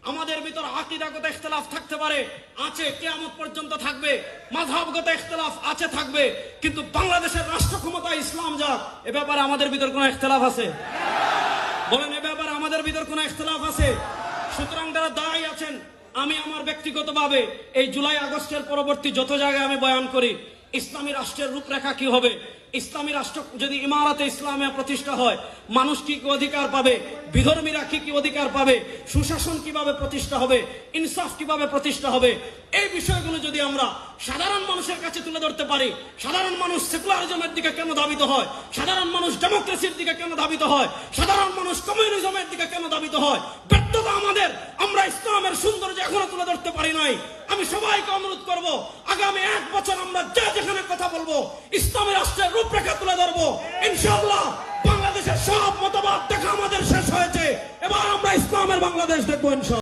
আমাদের ভিতর আকীদাগত ইখতিলাফ থাকতে পারে, আছে, কিয়ামত পর্যন্ত থাকবে। মাযহাবগত ইখতিলাফ আছে, থাকবে, কিন্তু বাংলাদেশের রাষ্ট্র ক্ষমতা ইসলাম যাক, এ ব্যাপারে আমাদের ভিতর কোনো ইখতিলাফ আছে? বলেন, এ ব্যাপারে আমাদের ভিতর কোনো ইখতিলাফ আছে? সুতরাং যারা দায়ী আছেন, আমি আমার ব্যক্তিগতভাবে এই জুলাই আগস্টের পরবর্তী যত জায়গায় আমি বয়ান করি, ইসলামী রাষ্ট্রের রূপরেখা কি হবে, ইসলামী রাষ্ট্র যদি ইমারতে ইসলামে প্রতিষ্ঠা হয়, মানুষ কি কি অধিকার পাবে, বিধর্মীরা কি কি অধিকার পাবে, সুশাসন কিভাবে প্রতিষ্ঠা হবে, ইনসাফ কিভাবে প্রতিষ্ঠা হবে, এই বিষয়গুলো যদি আমরা সাধারণ মানুষের কাছে তুলে ধরতে পারি, সাধারণ মানুষ সেকুলারিজমের দিকে কেন ধাবিত হয়, সাধারণ মানুষ ডেমোক্রেসির দিকে কেন ধাবিত হয়, সাধারণ মানুষ কমিউনিজমের দিকে কেন ধাবিত হয়, ব্যর্থতা আমাদের, আমরা ইসলামের সৌন্দর্য এখনো তুলে ধরতে পারি নাই। আমি সবাইকে অনুরোধ করব, আগামী 1 বছর আমরা যেখানে কথা বলবো, ইসলামী রাষ্ট্রের রূপরেখা তুলে ধরবো। ইনশাআল্লাহ বাংলাদেশের সব মতবাদ দেখা আমাদের শেষ হয়েছে, এবার আমরা ইসলামের বাংলাদেশ দেখবো ইনশাআল্লাহ।